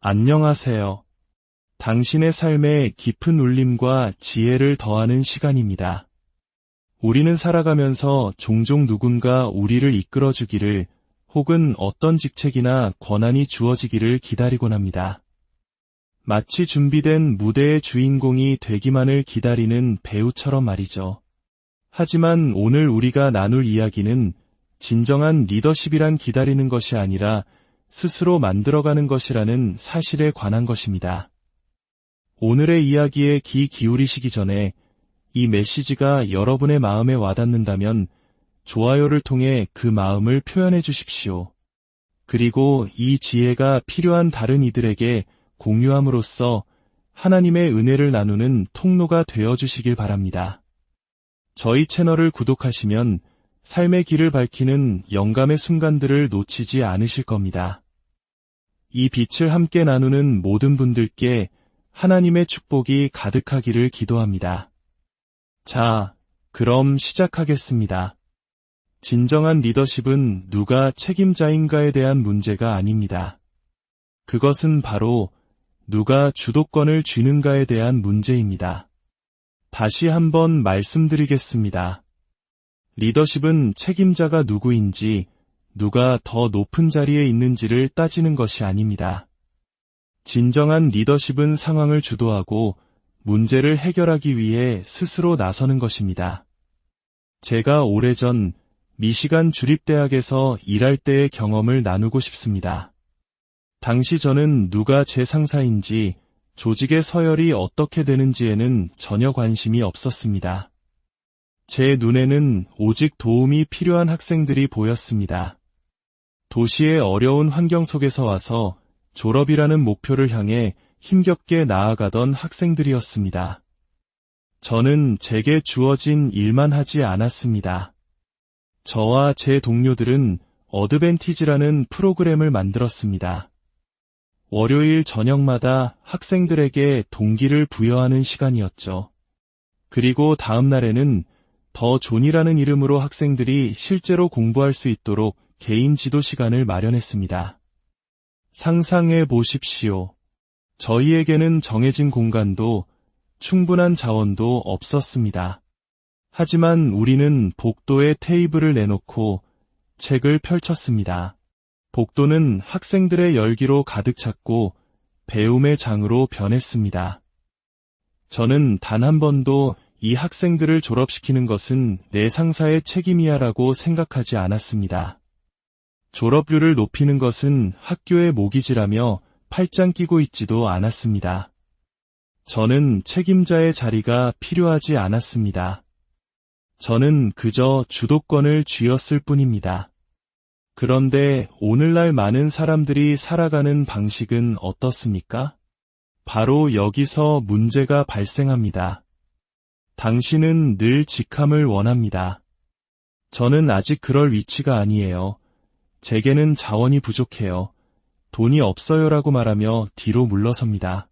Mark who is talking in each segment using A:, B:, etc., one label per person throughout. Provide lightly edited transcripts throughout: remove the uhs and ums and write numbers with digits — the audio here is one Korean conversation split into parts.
A: 안녕하세요. 당신의 삶에 깊은 울림과 지혜를 더하는 시간입니다. 우리는 살아가면서 종종 누군가 우리를 이끌어주기를 혹은 어떤 직책이나 권한이 주어지기를 기다리곤 합니다. 마치 준비된 무대의 주인공이 되기만을 기다리는 배우처럼 말이죠. 하지만 오늘 우리가 나눌 이야기는 진정한 리더십이란 기다리는 것이 아니라 스스로 만들어가는 것이라는 사실에 관한 것입니다. 오늘의 이야기에 귀 기울이시기 전에 이 메시지가 여러분의 마음에 와닿는다면 좋아요를 통해 그 마음을 표현해 주십시오. 그리고 이 지혜가 필요한 다른 이들에게 공유함으로써 하나님의 은혜를 나누는 통로가 되어 주시길 바랍니다. 저희 채널을 구독하시면 삶의 길을 밝히는 영감의 순간들을 놓치지 않으실 겁니다. 이 빛을 함께 나누는 모든 분들께 하나님의 축복이 가득하기를 기도합니다. 자, 그럼 시작하겠습니다. 진정한 리더십은 누가 책임자인가에 대한 문제가 아닙니다. 그것은 바로 누가 주도권을 쥐는가에 대한 문제입니다. 다시 한번 말씀드리겠습니다. 리더십은 책임자가 누구인지, 누가 더 높은 자리에 있는지를 따지는 것이 아닙니다. 진정한 리더십은 상황을 주도하고 문제를 해결하기 위해 스스로 나서는 것입니다. 제가 오래전 미시간 주립대학에서 일할 때의 경험을 나누고 싶습니다. 당시 저는 누가 제 상사인지, 조직의 서열이 어떻게 되는지에는 전혀 관심이 없었습니다. 제 눈에는 오직 도움이 필요한 학생들이 보였습니다. 도시의 어려운 환경 속에서 와서 졸업이라는 목표를 향해 힘겹게 나아가던 학생들이었습니다. 저는 제게 주어진 일만 하지 않았습니다. 저와 제 동료들은 어드밴티지라는 프로그램을 만들었습니다. 월요일 저녁마다 학생들에게 동기를 부여하는 시간이었죠. 그리고 다음 날에는 더 존이라는 이름으로 학생들이 실제로 공부할 수 있도록 개인 지도 시간을 마련했습니다. 상상해 보십시오. 저희에게는 정해진 공간도 충분한 자원도 없었습니다. 하지만 우리는 복도에 테이블을 내놓고 책을 펼쳤습니다. 복도는 학생들의 열기로 가득 찼고 배움의 장으로 변했습니다. 저는 단 한 번도 이 학생들을 졸업시키는 것은 내 상사의 책임이야라고 생각하지 않았습니다. 졸업률을 높이는 것은 학교의 모기지라며 팔짱 끼고 있지도 않았습니다. 저는 책임자의 자리가 필요하지 않았습니다. 저는 그저 주도권을 쥐었을 뿐입니다. 그런데 오늘날 많은 사람들이 살아가는 방식은 어떻습니까? 바로 여기서 문제가 발생합니다. 당신은 늘 직함을 원합니다. 저는 아직 그럴 위치가 아니에요. 제게는 자원이 부족해요. 돈이 없어요라고 말하며 뒤로 물러섭니다.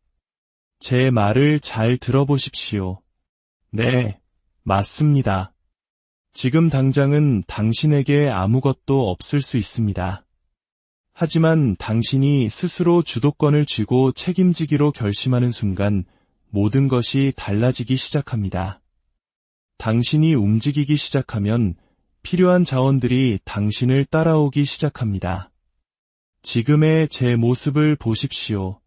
A: 제 말을 잘 들어보십시오. 네, 맞습니다. 지금 당장은 당신에게 아무것도 없을 수 있습니다. 하지만 당신이 스스로 주도권을 쥐고 책임지기로 결심하는 순간 모든 것이 달라지기 시작합니다. 당신이 움직이기 시작하면 필요한 자원들이 당신을 따라오기 시작합니다. 지금의 제 모습을 보십시오.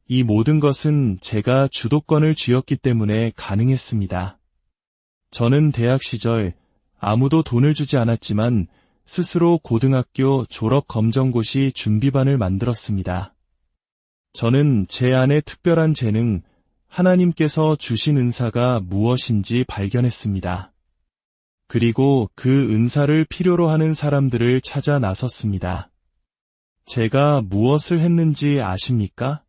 A: 이 모든 것은 제가 주도권을 쥐었기 때문에 가능했습니다. 저는 대학 시절 아무도 돈을 주지 않았지만 스스로 고등학교 졸업 검정고시 준비반을 만들었습니다. 저는 제 안에 특별한 재능, 하나님께서 주신 은사가 무엇인지 발견했습니다. 그리고 그 은사를 필요로 하는 사람들을 찾아 나섰습니다. 제가 무엇을 했는지 아십니까?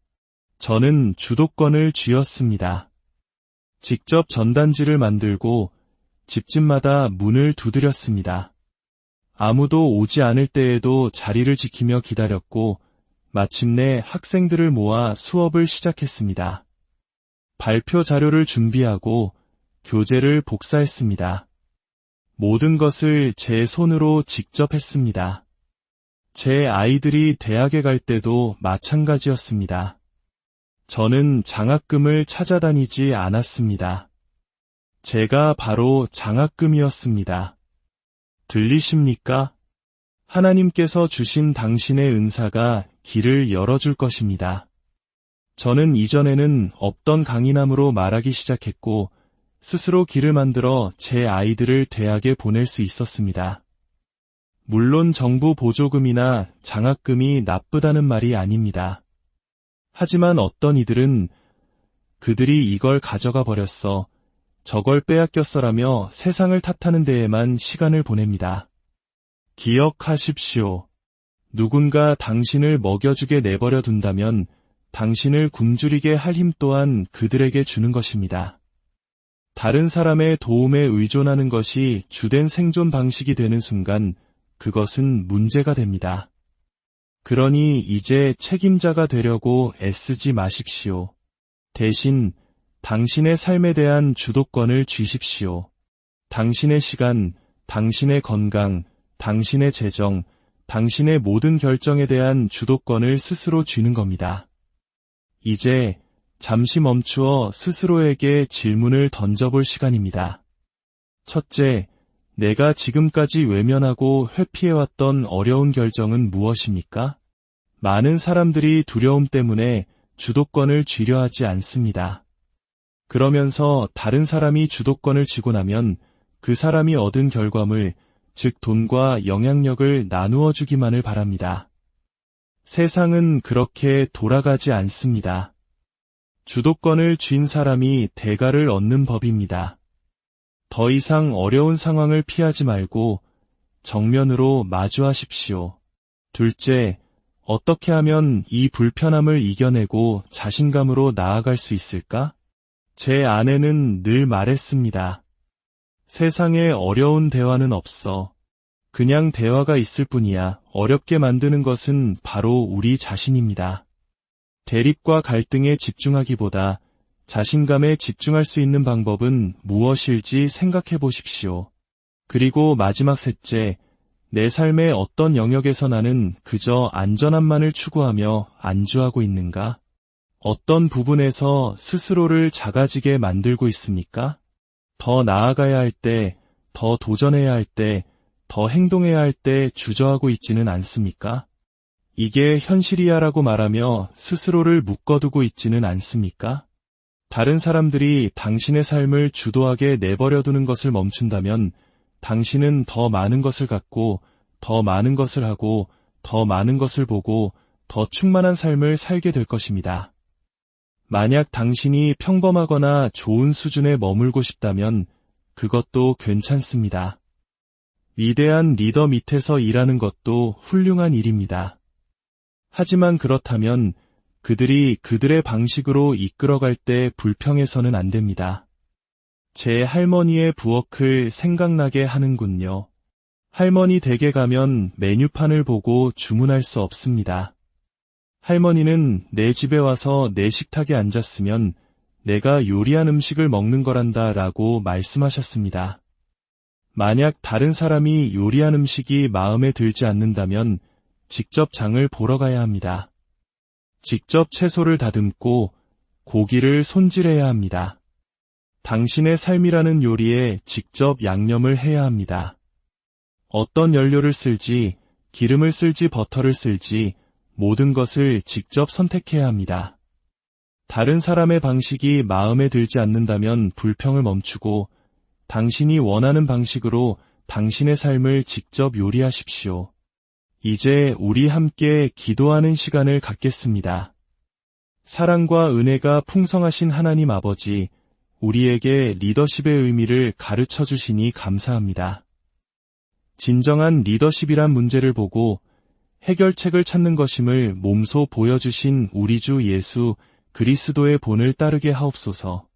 A: 저는 주도권을 쥐었습니다. 직접 전단지를 만들고 집집마다 문을 두드렸습니다. 아무도 오지 않을 때에도 자리를 지키며 기다렸고 마침내 학생들을 모아 수업을 시작했습니다. 발표 자료를 준비하고 교재를 복사했습니다. 모든 것을 제 손으로 직접 했습니다. 제 아이들이 대학에 갈 때도 마찬가지였습니다. 저는 장학금을 찾아다니지 않았습니다. 제가 바로 장학금이었습니다. 들리십니까? 하나님께서 주신 당신의 은사가 길을 열어줄 것입니다. 저는 이전에는 없던 강인함으로 말하기 시작했고 스스로 길을 만들어 제 아이들을 대학에 보낼 수 있었습니다. 물론 정부 보조금이나 장학금이 나쁘다는 말이 아닙니다. 하지만 어떤 이들은 그들이 이걸 가져가 버렸어, 저걸 빼앗겼어라며 세상을 탓하는 데에만 시간을 보냅니다. 기억하십시오. 누군가 당신을 먹여주게 내버려 둔다면 당신을 굶주리게 할 힘 또한 그들에게 주는 것입니다. 다른 사람의 도움에 의존하는 것이 주된 생존 방식이 되는 순간 그것은 문제가 됩니다. 그러니 이제 책임자가 되려고 애쓰지 마십시오. 대신 당신의 삶에 대한 주도권을 쥐십시오. 당신의 시간, 당신의 건강, 당신의 재정, 당신의 모든 결정에 대한 주도권을 스스로 쥐는 겁니다. 이제 잠시 멈추어 스스로에게 질문을 던져볼 시간입니다. 첫째, 내가 지금까지 외면하고 회피해왔던 어려운 결정은 무엇입니까? 많은 사람들이 두려움 때문에 주도권을 쥐려 하지 않습니다. 그러면서 다른 사람이 주도권을 쥐고 나면 그 사람이 얻은 결과물, 즉 돈과 영향력을 나누어 주기만을 바랍니다. 세상은 그렇게 돌아가지 않습니다. 주도권을 쥔 사람이 대가를 얻는 법입니다. 더 이상 어려운 상황을 피하지 말고 정면으로 마주하십시오. 둘째, 어떻게 하면 이 불편함을 이겨내고 자신감으로 나아갈 수 있을까? 제 아내는 늘 말했습니다. 세상에 어려운 대화는 없어. 그냥 대화가 있을 뿐이야. 어렵게 만드는 것은 바로 우리 자신입니다. 대립과 갈등에 집중하기보다 자신감에 집중할 수 있는 방법은 무엇일지 생각해 보십시오. 그리고 마지막 셋째, 내 삶의 어떤 영역에서 나는 그저 안전함만을 추구하며 안주하고 있는가? 어떤 부분에서 스스로를 작아지게 만들고 있습니까? 더 나아가야 할 때, 더 도전해야 할 때, 더 행동해야 할 때 주저하고 있지는 않습니까? 이게 현실이야라고 말하며 스스로를 묶어두고 있지는 않습니까? 다른 사람들이 당신의 삶을 주도하게 내버려두는 것을 멈춘다면 당신은 더 많은 것을 갖고, 더 많은 것을 하고, 더 많은 것을 보고, 더 충만한 삶을 살게 될 것입니다. 만약 당신이 평범하거나 좋은 수준에 머물고 싶다면 그것도 괜찮습니다. 위대한 리더 밑에서 일하는 것도 훌륭한 일입니다. 하지만 그렇다면 그들이 그들의 방식으로 이끌어갈 때 불평해서는 안 됩니다. 제 할머니의 부엌을 생각나게 하는군요. 할머니 댁에 가면 메뉴판을 보고 주문할 수 없습니다. 할머니는 내 집에 와서 내 식탁에 앉았으면 내가 요리한 음식을 먹는 거란다 라고 말씀하셨습니다. 만약 다른 사람이 요리한 음식이 마음에 들지 않는다면 직접 장을 보러 가야 합니다. 직접 채소를 다듬고 고기를 손질해야 합니다. 당신의 삶이라는 요리에 직접 양념을 해야 합니다. 어떤 연료를 쓸지, 기름을 쓸지 버터를 쓸지 모든 것을 직접 선택해야 합니다. 다른 사람의 방식이 마음에 들지 않는다면 불평을 멈추고 당신이 원하는 방식으로 당신의 삶을 직접 요리하십시오. 이제 우리 함께 기도하는 시간을 갖겠습니다. 사랑과 은혜가 풍성하신 하나님 아버지, 우리에게 리더십의 의미를 가르쳐 주시니 감사합니다. 진정한 리더십이란 문제를 보고 해결책을 찾는 것임을 몸소 보여주신 우리 주 예수 그리스도의 본을 따르게 하옵소서.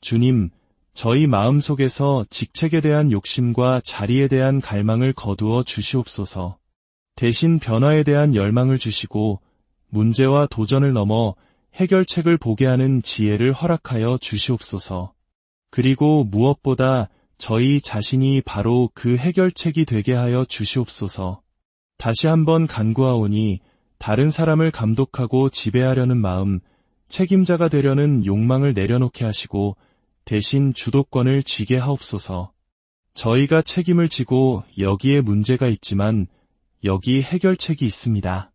A: 주님, 저희 마음속에서 직책에 대한 욕심과 자리에 대한 갈망을 거두어 주시옵소서. 대신 변화에 대한 열망을 주시고 문제와 도전을 넘어 해결책을 보게 하는 지혜를 허락하여 주시옵소서. 그리고 무엇보다 저희 자신이 바로 그 해결책이 되게 하여 주시옵소서. 다시 한번 간구하오니 다른 사람을 감독하고 지배하려는 마음, 책임자가 되려는 욕망을 내려놓게 하시고 대신 주도권을 쥐게 하옵소서. 저희가 책임을 지고 여기에 문제가 있지만 여기 해결책이 있습니다.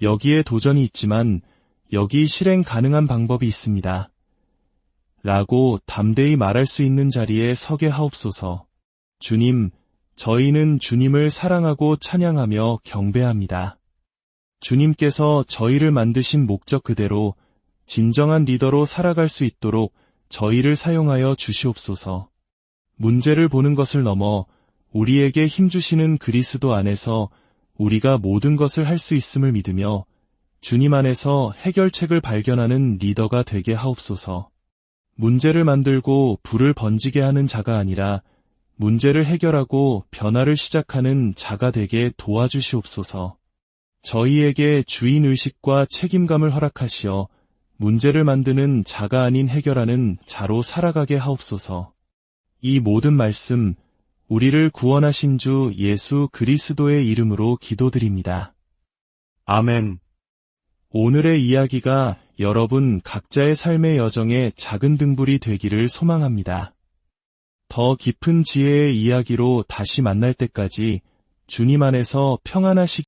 A: 여기에 도전이 있지만 여기 실행 가능한 방법이 있습니다. 라고 담대히 말할 수 있는 자리에 서게 하옵소서. 주님, 저희는 주님을 사랑하고 찬양하며 경배합니다. 주님께서 저희를 만드신 목적 그대로 진정한 리더로 살아갈 수 있도록 저희를 사용하여 주시옵소서. 문제를 보는 것을 넘어 우리에게 힘주시는 그리스도 안에서 우리가 모든 것을 할 수 있음을 믿으며 주님 안에서 해결책을 발견하는 리더가 되게 하옵소서. 문제를 만들고 불을 번지게 하는 자가 아니라 문제를 해결하고 변화를 시작하는 자가 되게 도와주시옵소서. 저희에게 주인의식과 책임감을 허락하시어 문제를 만드는 자가 아닌 해결하는 자로 살아가게 하옵소서. 이 모든 말씀, 우리를 구원하신 주 예수 그리스도의 이름으로 기도드립니다. 아멘. 오늘의 이야기가 여러분 각자의 삶의 여정에 작은 등불이 되기를 소망합니다. 더 깊은 지혜의 이야기로 다시 만날 때까지 주님 안에서 평안하시기